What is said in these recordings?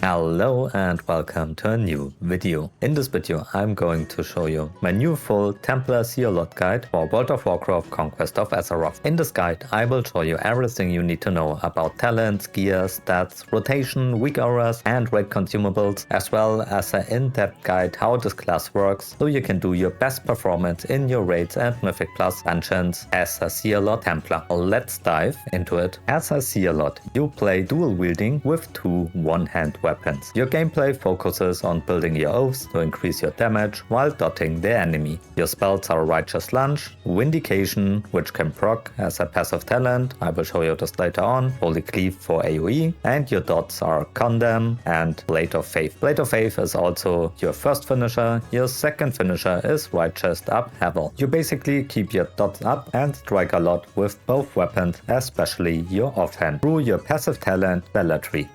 Hello and welcome to a new video. In this video I'm going to show you my new full Templar Zealot guide for World of Warcraft Conquest of Azeroth. In this guide I will show you everything you need to know about talents, gear, stats, rotation, weak auras and raid consumables, as well as an in-depth guide how this class works so you can do your best performance in your Raids and Mythic Plus dungeons as a Zealot Templar. Let's dive into it. As a Zealot you play dual wielding with two one-hand weapons. Your gameplay focuses on building your oaths to increase your damage while dotting the enemy. Your spells are Righteous Lunge, Vindication, which can proc as a passive talent, I will show you this later on, Holy Cleave for AoE, and your dots are Condemn and Blade of Faith. Blade of Faith is also your first finisher, your second finisher is Righteous Upheaval. You basically keep your dots up and strike a lot with both weapons, especially your offhand, through your passive talent Zealotry.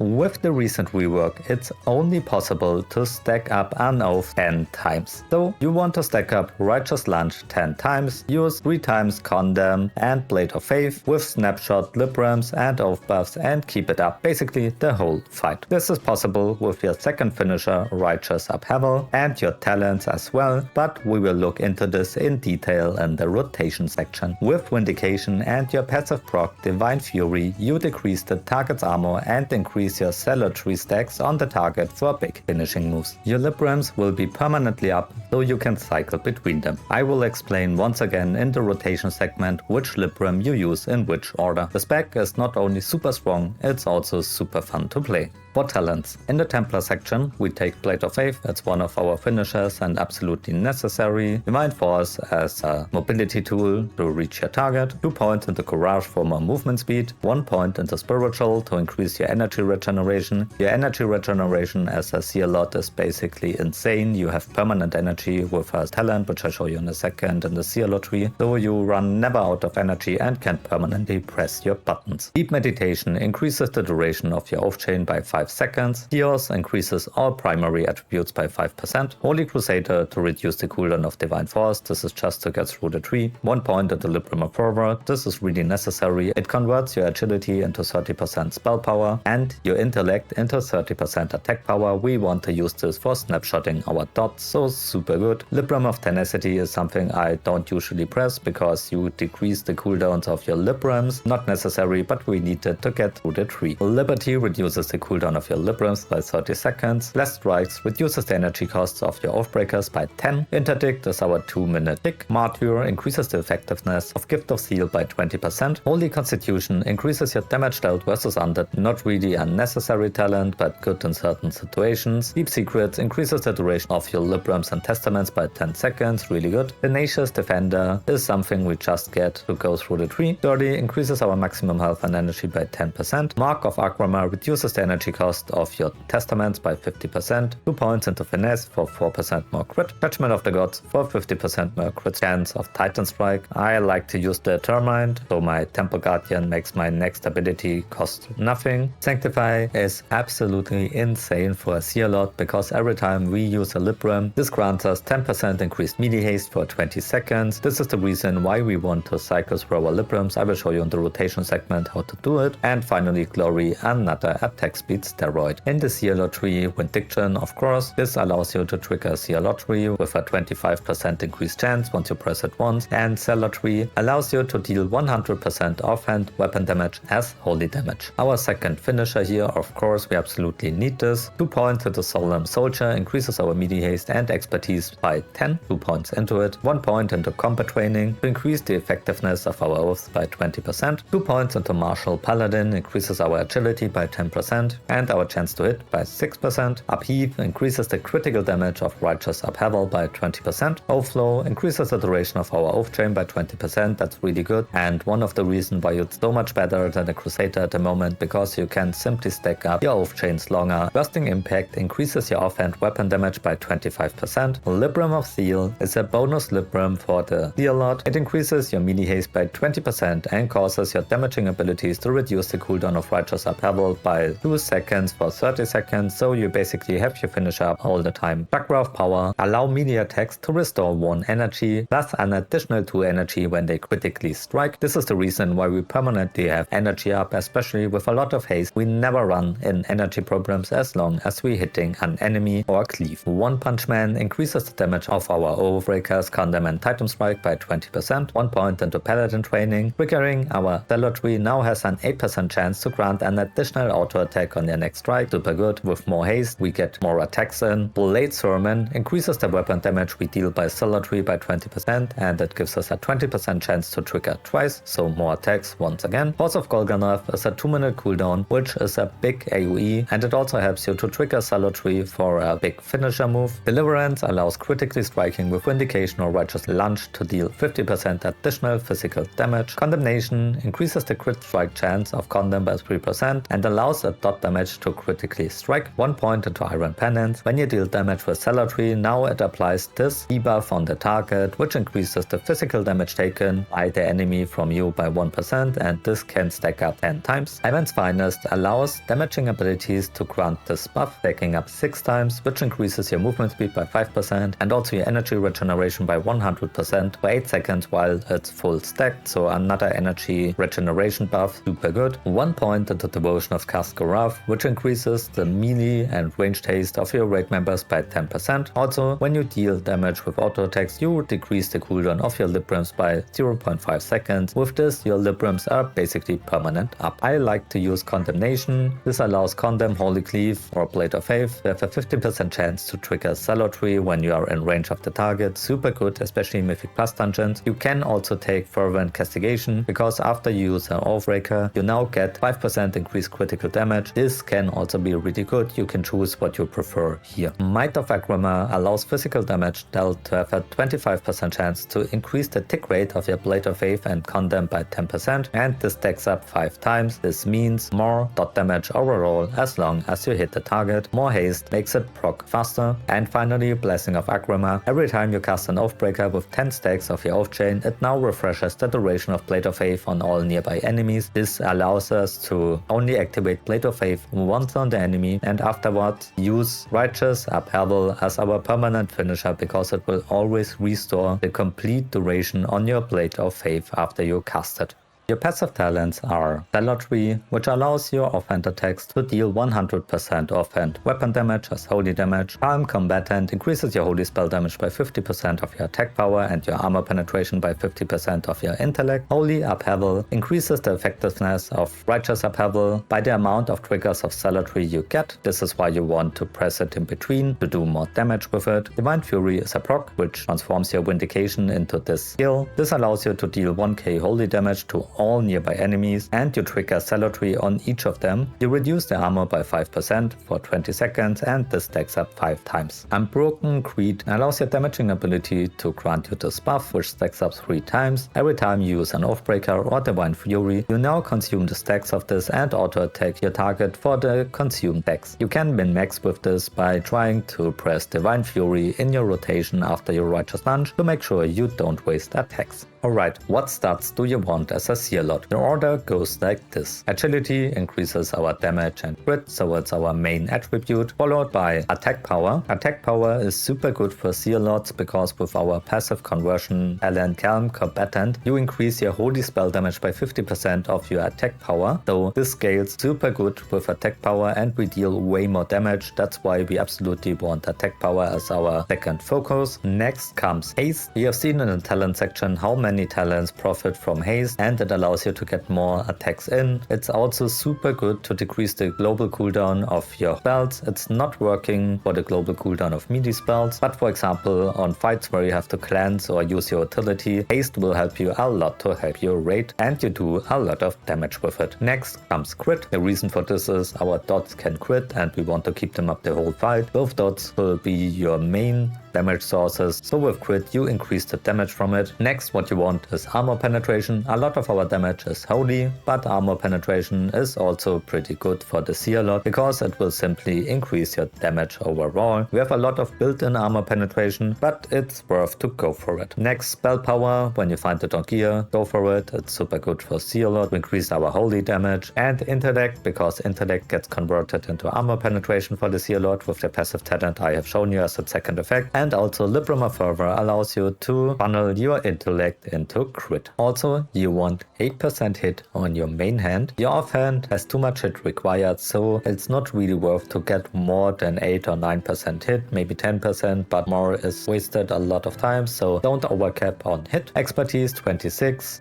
With the recent rework, it's only possible to stack up an oath 10 times. So you want to stack up Righteous Lunge 10 times, use 3 times Condemn and Blade of Faith with Snapshot, Librams and oath buffs and keep it up basically the whole fight. This is possible with your second finisher Righteous Upheaval and your talents as well, but we will look into this in detail in the rotation section. With Vindication and your passive proc Divine Fury, you decrease the target's armor and increase your Zealotry stacks on the target for big finishing moves. Your Librams will be permanently up, so you can cycle between them. I will explain once again in the rotation segment which Libram you use in which order. The spec is not only super strong, it's also super fun to play. For talents, in the Templar section we take Blade of Faith, it's one of our finishers and absolutely necessary. Divine Force as a mobility tool to reach your target, 2 points into Courage for more movement speed, 1 point into Spiritual to increase your energy regeneration. Your energy regeneration as a Zealot is basically insane. You have permanent energy with a talent, which I'll show you in a second in the Zealotry, so you run never out of energy and can permanently press your buttons. Deep Meditation increases the duration of your oath chain by 5 seconds. Chaos increases all primary attributes by 5%. Holy Crusader to reduce the cooldown of Divine Force, this is just to get through the tree. 1 point into Libram of Fervor, this is really necessary. It converts your agility into 30% spell power and your intellect into 30% attack power. We want to use this for snapshotting our dots, so super good. Libram of Tenacity is something I don't usually press because you decrease the cooldowns of your Librams. Not necessary, but we need it to get through the tree. Liberty reduces the cooldown of your Librams by 30 seconds. Blessed Strikes reduces the energy costs of your Oathbreakers by 10. Interdict is our 2-minute tick. Martyr increases the effectiveness of Gift of Seal by 20%. Holy Constitution increases your damage dealt versus undead. Not really a necessary talent, but good in certain situations. Deep Secrets increases the duration of your Librams and Testaments by 10 seconds. Really good. Tenacious Defender is something we just get to go through the tree. 30 increases our maximum health and energy by 10%. Mark of Agrama reduces the energy cost of your Testaments by 50%, 2 points into Finesse for 4% more crit, Judgment of the Gods for 50% more crit, chance of Titan Strike. I like to use the Determined, so my Temple Guardian makes my next ability cost nothing. Sanctify is absolutely insane for a Zealot because every time we use a Libram, this grants us 10% increased melee haste for 20 seconds. This is the reason why we want to cycle through our Librams. I will show you in the rotation segment how to do it. And finally Glory, another attack speed steroid. In the Zealotry, Vindication, of course, this allows you to trigger Zealotry with a 25% increased chance once you press it once, and Zealotry allows you to deal 100% offhand weapon damage as holy damage. Our second finisher here, of course, we absolutely need this. 2 points into Solemn Soldier increases our melee haste and expertise by 10, 2 points into it. 1 point into Combat Training to increase the effectiveness of our oaths by 20%. 2 points into Martial Paladin increases our agility by 10% and our chance to hit by 6%. Upheave increases the critical damage of Righteous Upheaval by 20%. Overflow increases the duration of our oath chain by 20%, that's really good, and one of the reasons why it's so much better than a Crusader at the moment, because you can simply stack up your oath chains longer. Bursting Impact increases your offhand weapon damage by 25%. Libram of Zeal is a bonus Libram for the Zealot. It increases your melee haste by 20% and causes your damaging abilities to reduce the cooldown of Righteous Upheaval by 2 seconds seconds for 30 seconds, so you basically have your finisher all the time. Chakra of Power allow melee attacks to restore 1 energy plus an additional 2 energy when they critically strike. This is the reason why we permanently have energy up, especially with a lot of haste. We never run in energy problems as long as we hitting an enemy or cleave. One Punch Man increases the damage of our Overbreakers, Condemn and Titan Strike by 20%. 1 point into Paladin training. Triggering our Zealotry now has an 8% chance to grant an additional auto attack on their next strike. Super good. With more haste, we get more attacks in. Blade Sermon increases the weapon damage we deal by Zealotry by 20%, and it gives us a 20% chance to trigger twice, so more attacks once again. Force of Golganoth is a 2-minute cooldown, which is a big AoE, and it also helps you to trigger Zealotry for a big finisher move. Deliverance allows critically striking with Vindication or Righteous Lunge to deal 50% additional physical damage. Condemnation increases the crit strike chance of Condemn by 3% and allows a dot damage to critically strike. 1 point into Iron Penance. When you deal damage with Zealotry, now it applies this debuff on the target, which increases the physical damage taken by the enemy from you by 1%, and this can stack up 10 times. Ivan's Finest allows damaging abilities to grant this buff, stacking up 6 times, which increases your movement speed by 5% and also your energy regeneration by 100% for 8 seconds while it's full stacked, so another energy regeneration buff, super good. 1 point into Devotion of Cascaraf, which increases the melee and ranged haste of your raid members by 10%. Also, when you deal damage with auto attacks, you decrease the cooldown of your Librams by 0.5 seconds. With this, your Librams are basically permanent up. I like to use Condemnation. This allows Condemn, Holy Cleave or Blade of Faith. You have a 15% chance to trigger Zealotry when you are in range of the target. Super good, especially in Mythic Plus dungeons. You can also take Fervent Castigation, because after you use an Oathbreaker, you now get 5% increased critical damage. This can also be really good. You can choose what you prefer here. Might of Agrima allows physical damage dealt to have a 25% chance to increase the tick rate of your Blade of Faith and Condemn by 10%, and this stacks up 5 times. This means more dot damage overall as long as you hit the target. More haste makes it proc faster. And finally, Blessing of Agrima. Every time you cast an Oathbreaker with 10 stacks of your Oath Chain, it now refreshes the duration of Blade of Faith on all nearby enemies. This allows us to only activate Blade of Faith once on the enemy, and afterwards use Righteous Upheaval as our permanent finisher, because it will always restore the complete duration on your Blade of Faith after you cast it. Your passive talents are Zealotry, which allows your offhand attacks to deal 100% offhand weapon damage as holy damage. Calm Combatant increases your holy spell damage by 50% of your attack power and your armor penetration by 50% of your intellect. Holy Upheaval increases the effectiveness of Righteous Upheaval by the amount of triggers of Zealotry you get. This is why you want to press it in between to do more damage with it. Divine Fury is a proc, which transforms your Vindication into this skill. This allows you to deal 1k holy damage to all nearby enemies, and you trigger Zealotry on each of them. You reduce the armor by 5% for 20 seconds, and this stacks up 5 times. Unbroken Creed allows your damaging ability to grant you this buff, which stacks up 3 times. Every time you use an Oathbreaker or Divine Fury, you now consume the stacks of this and auto attack your target for the consumed stacks. You can min-max with this by trying to press Divine Fury in your rotation after your Righteous Lunge to make sure you don't waste attacks. Alright, what stats do you want as a Zealot? The order goes like this. Agility increases our damage and crit, so it's our main attribute, followed by attack power. Attack power is super good for Zealots because with our passive conversion talent Calm Combatant, you increase your holy spell damage by 50% of your attack power. So this scales super good with attack power and we deal way more damage. That's why we absolutely want attack power as our second focus. Next comes haste. We have seen in the talent section how many talents profit from haste, and it allows you to get more attacks in. It's also super good to decrease the global cooldown of your spells. It's not working for the global cooldown of melee spells, but for example on fights where you have to cleanse or use your utility, haste will help you a lot to help your raid, and you do a lot of damage with it. Next comes crit. The reason for this is our dots can crit and we want to keep them up the whole fight. Both dots will be your main damage sources, so with crit you increase the damage from it. Next, what you want is armor penetration. A lot of our damage is holy, but armor penetration is also pretty good for the Zealot because it will simply increase your damage overall. We have a lot of built-in armor penetration, but it's worth to go for it. Next, spell power. When you find it on gear, go for it. It's super good for Zealot to increase our holy damage. And intellect, because intellect gets converted into armor penetration for the Zealot with the passive talent I have shown you as a second effect. And also Libram of Fervor allows you to funnel your intellect into crit. Also, you want 8% hit on your main hand. Your offhand has too much hit required, so it's not really worth to get more than 8 or 9% hit, maybe 10%, but more is wasted a lot of times, so don't overcap on hit. Expertise 26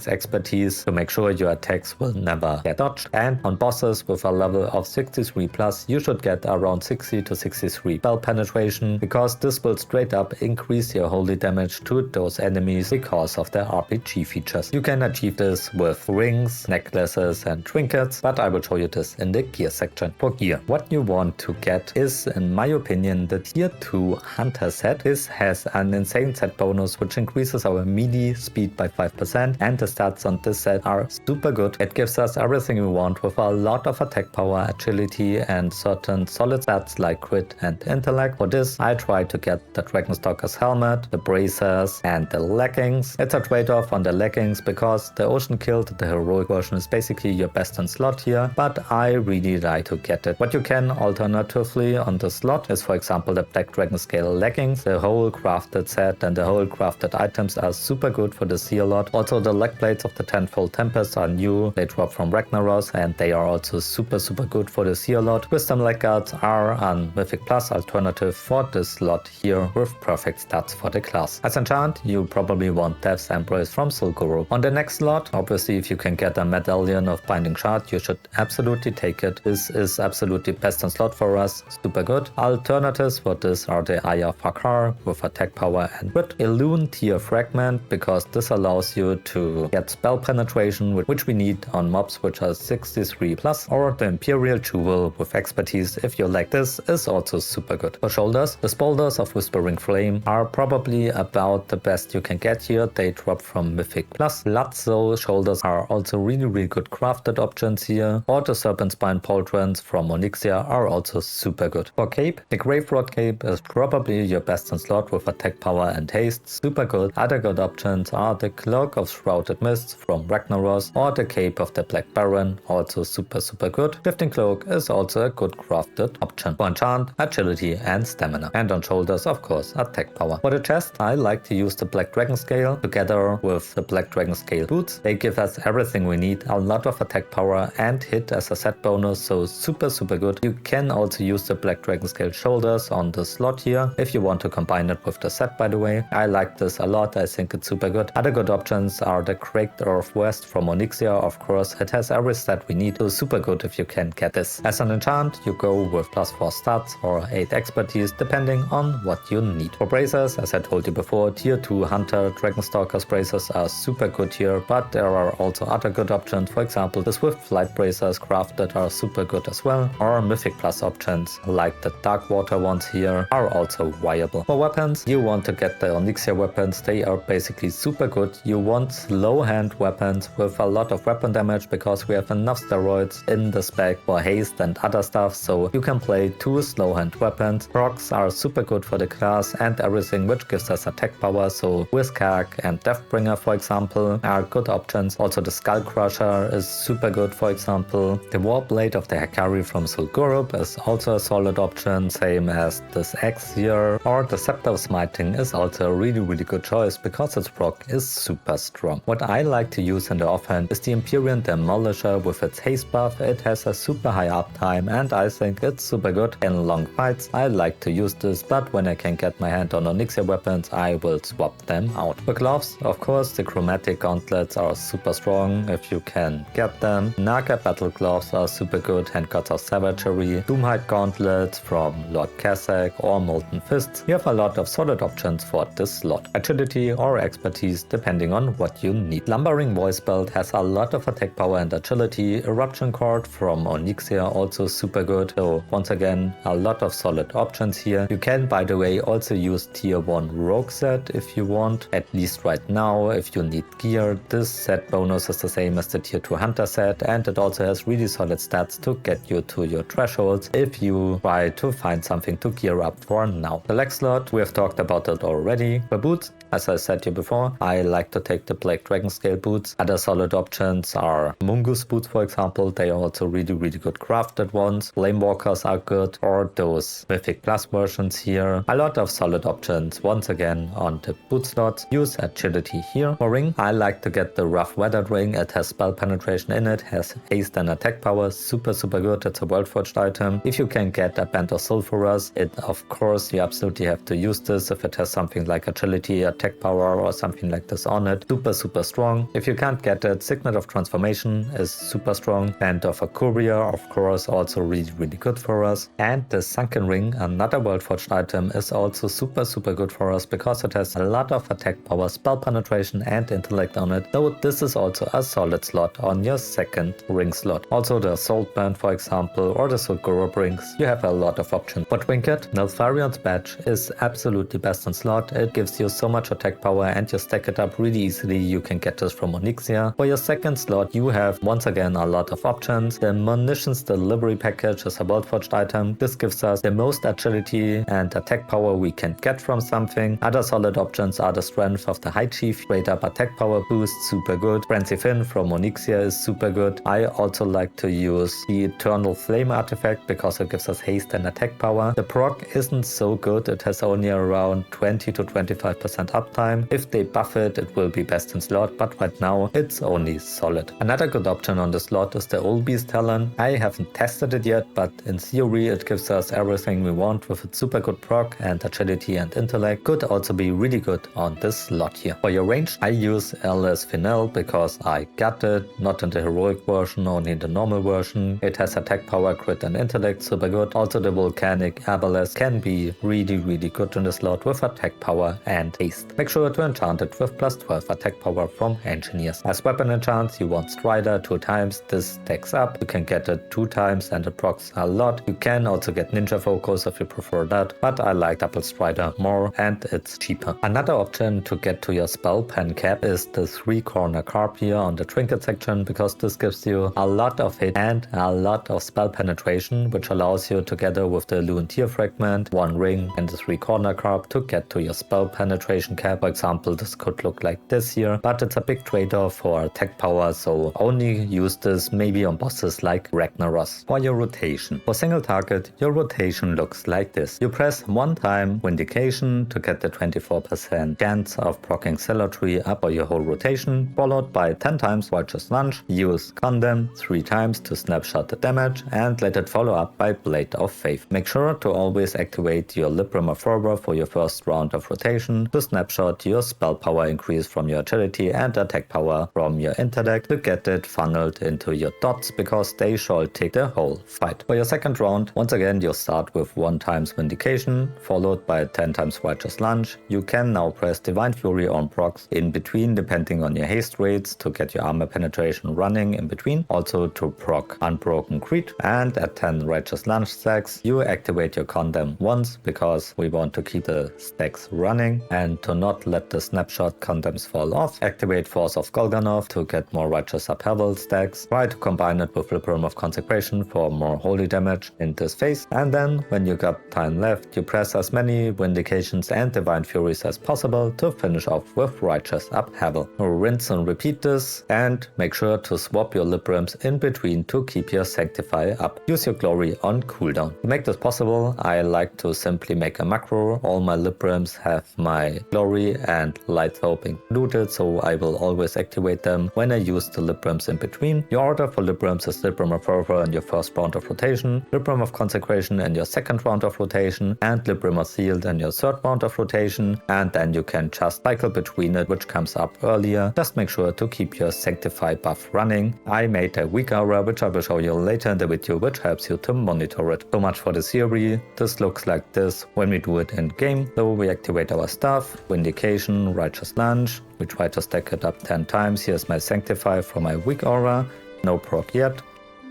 expertise to make sure your attacks will never get dodged. And on bosses with a level of 63 plus, you should get around 60 to 63 spell penetration, because this will straight up increase your holy damage to those enemies because of their RPG features. You can achieve this with rings, necklaces and trinkets, but I will show you this in the gear section. For gear, what you want to get is, in my opinion, the tier 2 hunter set. This has an insane set bonus which increases our melee speed by 5%, and the stats on this set are super good. It gives us everything we want with a lot of attack power, agility and certain solid stats like crit and intellect. For this I try to get the Dragonstalker's helmet, the bracers and the leggings. It's a trade-off on the leggings because the Ocean Kilt, the heroic version, is basically your best in slot here, but I really like to get it. What you can alternatively on the slot is, for example, the Black Dragon Scale leggings. The whole crafted set and the whole crafted items are super good for the Zealot. Also the leg plates of the Tenfold Tempest are new. They drop from Ragnaros and they are also super good for the Zealot. Wisdom leg guards are an Mythic Plus alternative for this slot here with perfect stats for the class. As enchant, you probably want Death's Embrace from Sul'Goro. On the next slot, obviously if you can get a Medallion of Binding Shard, you should absolutely take it. This is absolutely best in slot for us, super good. Alternatives for this are the Eye of Fakar with attack power and crit. Illune Tier Fragment, because this allows you to get spell penetration, which we need on mobs which are 63 plus, or the Imperial Jewel with expertise, if you like this, is also super good. For shoulders, the Spolders of Whispering Flame are probably about the best you can get here. They drop from Mythic Plus. Lazzo shoulders are also really good crafted options here, or the Serpent Spine Pauldrons from Onyxia are also super good. For cape, the Graverod Cape is probably your best in slot with attack power and haste, super good. Other good options are the Cloak of Shrouded Mists from Ragnaros or the Cape of the Black Baron, also super good. Shifting Cloak is also a good crafted option. For enchant, agility and stamina. And on shoulders, of course, attack power. For the chest, I like to use the Black Dragon Scale together with the Black Dragon Scale boots. They give us everything we need, a lot of attack power and hit as a set bonus, so super good. You can also use the Black Dragon Scale shoulders on the slot here if you want to combine it with the set, by the way. I like this a lot, I think it's super good. Other good options are the Cracked Earth West from Onyxia, of course. It has every stat we need, so super good if you can get this. As an enchant, you go with +4 stats or 8 expertise, depending on what you need. For bracers, as I told you before, tier 2 Hunter Dragonstalker's bracers are super good here, but there are also other good options. For example, the Swift Flight bracers crafted are super good as well, or Mythic Plus options like the Dark Water ones here are also viable. For weapons, you want to get the Onyxia weapons. They are basically super good. You want slow hand weapons with a lot of weapon damage because we have enough steroids in the spec for haste and other stuff, so you can play 2 slow hand weapons. Procs are super good for the class and everything which gives us attack power, so Whiskag and Deathbringer, for example, are good options. Also the Skull Crusher is super good, for example. The Warblade of the Hakari from Sul'Goro is also a solid option, same as this axe here, or the Scepter of Smiting is also a really good choice because its proc is super strong. What I like to use in the offhand is the Empyrean Demolisher with its haste buff. It has a super high uptime and I think it's super good in long fights. I like to use this, but when I can get my hand on Onyxia weapons, I will swap them out. For gloves, of course, the Chromatic Gauntlets are super strong if you can get them. Naga Battle Gloves are super good, Handguards of Savagery, Doomhide Gauntlets from Lord Kazakh or Molten Fists. You have a lot of solid options for this slot. Agility or expertise depending on what you need. Lumbering Voice Belt has a lot of attack power and agility. Eruption Cord from Onyxia also super good. So once again, a lot of solid options here. You can, by the way, also use tier 1 Rogue set if you want, at least just right now if you need gear. This set bonus is the same as the tier 2 hunter set, and it also has really solid stats to get you to your thresholds if you try to find something to gear up for now. The leg slot, we have talked about it already. The boots, as I said here before, I like to take the Black Dragon Scale boots. Other solid options are Mungus boots, for example. They are also really good crafted ones. Flamewalkers are good, or those Mythic Plus versions here. A lot of solid options once again on the boot slots. Use agility here. For ring, I like to get the Rough Weathered ring. It has spell penetration in it, has haste and attack power. Super good. It's a World Forged item. If you can get a Band of Sulphurous, it of course you absolutely have to use this if it has something like agility, attack power or something like this on it. Super strong. If you can't get it, Signet of Transformation is super strong. Band of a Courier, of course, also really good for us. And the Sunken Ring, another World Forged item, is also super good for us because it has a lot of attack power, spell penetration and intellect on it. Though this is also a solid slot on your second ring slot. Also the Salt Band, for example, or the Sulgura rings. You have a lot of options. For Trinket, Neltharion's Badge is absolutely best in slot. It gives you so much attack power and you stack it up really easily. You can get this from Onyxia. For your second slot, you have once again a lot of options. The Munitions Delivery Package is a World Forged item. This gives us the most agility and attack power we can get from something. Other solid options are the Strength of the High Chief, straight up attack power boost, super good. Frenzy Fin from Onyxia is super good. I also like to use the Eternal Flame artifact because it gives us haste and attack power. The proc isn't so good. It has only around 20 to 25% uptime. If they buff it, it will be best in slot, but right now it's only solid. Another good option on the slot is the Old Beast Talon. I haven't tested it yet, but in theory it gives us everything we want with its super good proc and agility and intellect. Could also be really good on this slot here. For your range, I use LS Finel because I got it, not in the heroic version, only in the normal version. It has attack power, crit and intellect, super good. Also the Volcanic Arbalest can be really good in the slot with attack power and haste. Make sure to enchant it with plus 12 attack power from Engineers. As weapon enchants, you want Strider 2 times. This stacks up. You can get it 2 times and it procs a lot. You can also get Ninja Focus if you prefer that, but I like Double Strider more and it's cheaper. Another option to get to your spell pen cap is the 3-corner carp here on the trinket section, because this gives you a lot of hit and a lot of spell penetration, which allows you, together with the Luantir fragment, 1 ring and the 3-corner carp, to get to your spell penetration cap. For example, this could look like this here, but it's a big trade-off for attack power, so only use this maybe on bosses like Ragnaros. For your rotation, for single target, your rotation looks like this. You press 1 time Vindication to get the 24% chance of proccing Celatry up for your whole rotation, followed by 10 times Righteous Lunge. Use Condemn 3 times to snapshot the damage and let it follow up by Blade of Faith. Make sure to always activate your Libram of Fervor for your first round of rotation to snapshot your spell power increase from your agility and attack power from your intellect to get it funneled into your dots, because they shall take the whole fight. For your second round, once again you start with 1 times Vindication followed by 10 times Righteous Lunge. You can now press Divine Fury on procs in between depending on your haste rates to get your armor penetration running in between, also to proc Unbroken Creed. And at 10 Righteous Lunge stacks you activate your Condemn once, because we want to keep the stacks running and to not let the snapshot condemns fall off. Activate Force of Golganov to get more Righteous Upheaval stacks. Try to combine it with Libram of Consecration for more holy damage in this phase. And then when you got time left, you press as many Vindications and Divine Furies as possible to finish off with Righteous Upheaval. Rinse and repeat this, and make sure to swap your Librams in between to keep your Sanctify up. Use your Glory on cooldown. To make this possible, I like to simply make a macro. All my Librams have my Glory and Light Hope included, so I will always activate them when I use the Librams in between. Your order for Librams is Libram of Fervor in your first round of rotation, Libram of Consecration in your second round of rotation, and Libram of Sealed in your third round of rotation, and then you can just cycle between it, which comes up earlier. Just make sure to keep your Sanctify buff running. I made a WeakAura, which I will show you later in the video, which helps you to monitor it. So much for the theory. This looks like this when we do it in game. So we activate our stuff, Vindication, Righteous Lunge. We try to stack it up 10 times. Here's my Sanctify for my WeakAura. No proc yet,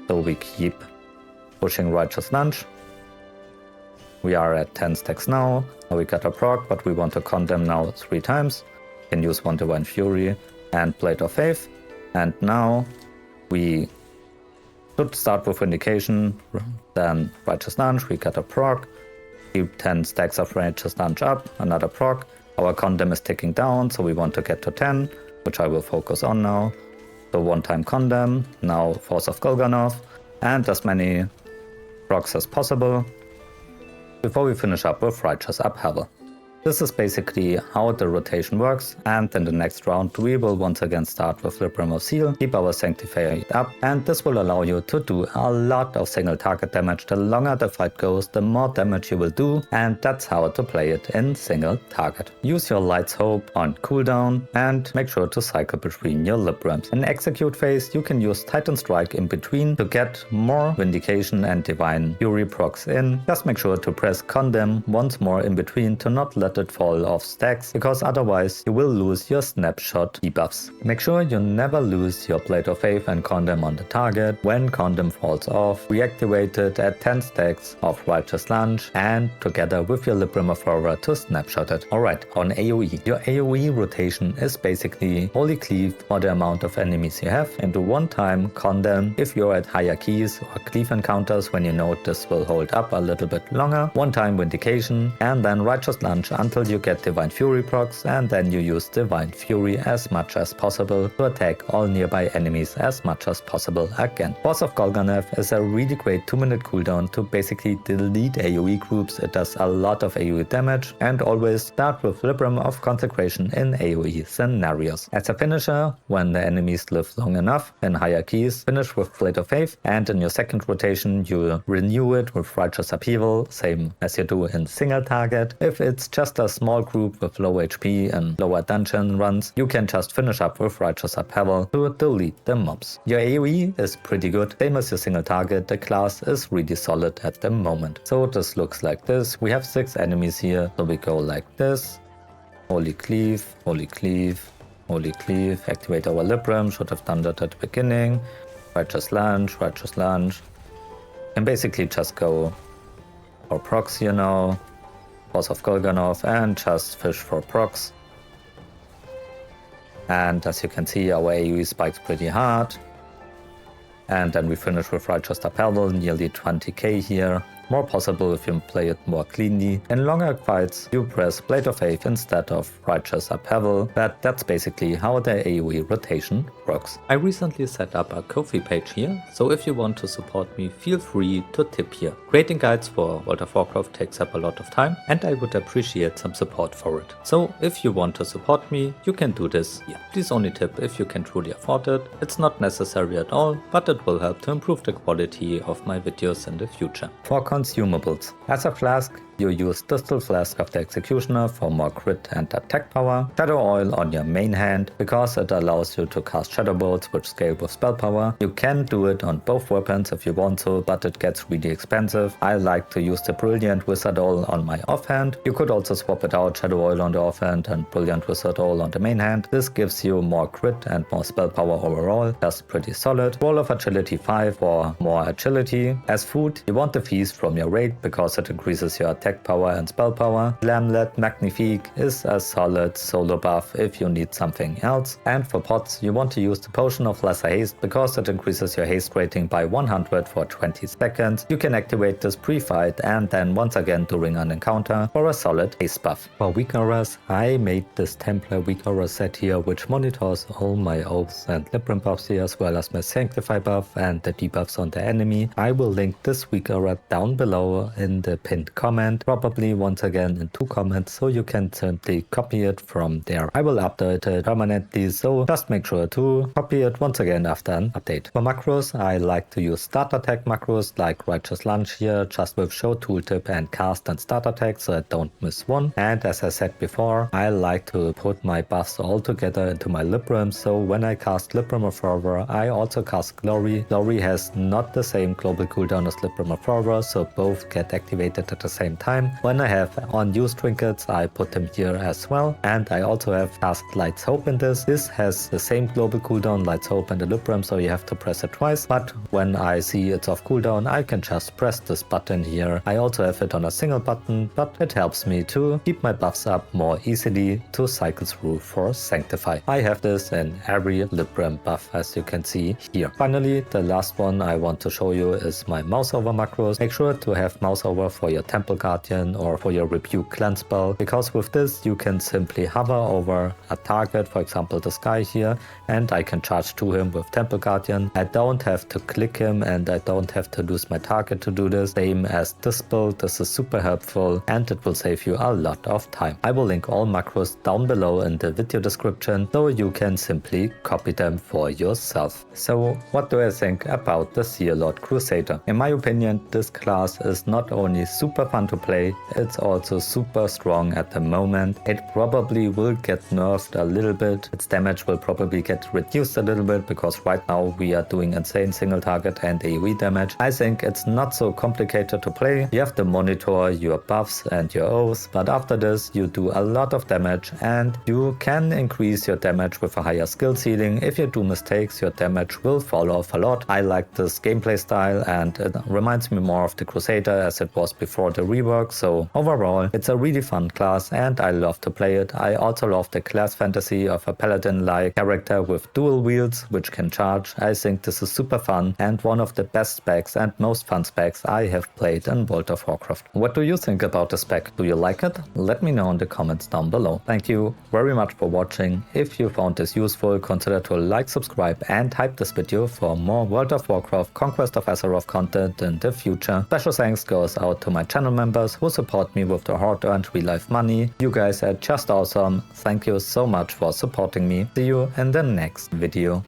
so we keep pushing Righteous Lunge. We are at 10 stacks now. We got a proc, but we want to condemn now 3 times. can use one Divine Fury and Blade of Faith. And now we should start with Vindication, then Righteous Lunge, we get a proc, keep 10 stacks of Righteous Lunge up, another proc. Our condemn is ticking down, so we want to get to 10, which I will focus on now. So one-time condemn, now Force of Golganoth, and as many procs as possible before we finish up with Righteous Upheaval. This is basically how the rotation works, and in the next round we will once again start with Libram of Seal, keep our Sanctifier up, and this will allow you to do a lot of single target damage. The longer the fight goes, the more damage you will do, and that's how to play it in single target. Use your Light's Hope on cooldown and make sure to cycle between your Librams. In execute phase you can use Titan Strike in between to get more Vindication and Divine Fury procs in. Just make sure to press Condemn once more in between to not let it fall off stacks, because otherwise you will lose your snapshot debuffs. Make sure you never lose your Blade of Faith and Condemn on the target. When Condemn falls off, reactivate it at 10 stacks of Righteous Lunge and together with your Libram of Fervor to snapshot it. Alright, on AoE. Your AoE rotation is basically Holy Cleave for the amount of enemies you have into one-time Condemn if you're at higher keys, or Cleave encounters when you know this will hold up a little bit longer, one-time Vindication, and then Righteous Lunge until you get Divine Fury procs, and then you use Divine Fury as much as possible to attack all nearby enemies as much as possible again. Force of Golganoth is a really great 2-minute cooldown to basically delete AoE groups. It does a lot of AoE damage, and always start with Libram of Consecration in AoE scenarios. As a finisher, when the enemies live long enough in higher keys, finish with Blade of Faith, and in your second rotation you renew it with Righteous Upheaval, same as you do in single target. If it's just a small group with low HP and lower dungeon runs, you can just finish up with Righteous Upheaval to delete the mobs. Your AoE is pretty good, same as your single target. The class is really solid at the moment. So this looks like this. We have 6 enemies here, so we go like this. Holy Cleave, Holy Cleave, Holy Cleave, activate our Libram, should have done that at the beginning. Righteous Lunge, Righteous Lunge. And basically just go for procs here now. Force of Golganoth and just fish for procs. And as you can see, our AoE spikes pretty hard. And then we finish with Righteous Upheaval, nearly 20k here. More possible if you play it more cleanly. In longer fights, you press Blade of Faith instead of Righteous Upheaval, but that's basically how the AoE rotation works. I recently set up a Ko-fi page here, so if you want to support me, feel free to tip here. Creating guides for World of Warcraft takes up a lot of time, and I would appreciate some support for it. So if you want to support me, you can do this here. Please only tip if you can truly afford it. It's not necessary at all, but it will help to improve the quality of my videos in the future. For Consumables. As a flask, you use Distal Flask of the Executioner for more crit and attack power, Shadow Oil on your main hand because it allows you to cast Shadow Bolts which scale with spell power. You can do it on both weapons if you want to, but it gets really expensive. I like to use the Brilliant Wizard Oil on my offhand. You could also swap it out, Shadow Oil on the offhand and Brilliant Wizard Oil on the main hand. This gives you more crit and more spell power overall, just pretty solid. Roll of Agility 5 for more agility. As food, you want the feast from your raid because it increases your attack power and spell power. Lamlet Magnifique is a solid solo buff if you need something else. And for pots, you want to use the Potion of Lesser Haste because it increases your haste rating by 100 for 20 seconds. You can activate this pre-fight and then once again during an encounter for a solid haste buff. For WeakAuras, I made this Templar WeakAura set here which monitors all my oaths and Libram buffs here as well as my Sanctify buff and the debuffs on the enemy. I will link this WeakAura down below in the pinned comment, probably once again in 2 comments, so you can simply copy it from there. I will update it permanently, so just make sure to copy it once again after an update. For macros, I like to use startattack macros like Righteous Lunge here, just with show tooltip and cast and startattack so I don't miss one. And as I said before, I like to put my buffs all together into my Libram, so when I cast Libram of Fervor, I also cast Glory. Glory has not the same global cooldown as Libram of Fervor, so both get activated at the same time. time. When I have unused trinkets, I put them here as well. And I also have tasked Light's Hope in this. This has the same global cooldown, Light's Hope and the Libram, so you have to press it twice. But when I see it's off cooldown, I can just press this button here. I also have it on a single button, but it helps me to keep my buffs up more easily to cycle through for Sanctify. I have this in every Libram buff, as you can see here. Finally, the last one I want to show you is my mouseover macros. Make sure to have mouseover for your Temple Guardian or for your Rebuke Cleanse spell, because with this you can simply hover over a target, for example this guy here, and I can charge to him with Temple Guardian. I don't have to click him and I don't have to lose my target to do this. Same as this build, this is super helpful and it will save you a lot of time. I will link all macros down below in the video description so you can simply copy them for yourself. So what do I think about the Zealot Crusader? In my opinion, this class is not only super fun to play, it's also super strong at the moment. It probably will get nerfed a little bit. Its damage will probably get reduced a little bit because right now we are doing insane single target and AoE damage. I think it's not so complicated to play. You have to monitor your buffs and your oaths, but after this you do a lot of damage and you can increase your damage with a higher skill ceiling. If you do mistakes, your damage will fall off a lot. I like this gameplay style and it reminds me more of the Crusader as it was before the rework. So overall, it's a really fun class and I love to play it. I also love the class fantasy of a paladin-like character with dual wields which can charge. I think this is super fun and one of the best specs and most fun specs I have played in World of Warcraft. What do you think about the spec? Do you like it? Let me know in the comments down below. Thank you very much for watching. If you found this useful, consider to like, subscribe and hype this video for more World of Warcraft Conquest of Azeroth content in the future. Special thanks goes out to my channel members who support me with the hard-earned real-life money. You guys are just awesome. Thank you so much for supporting me. See you in the next video.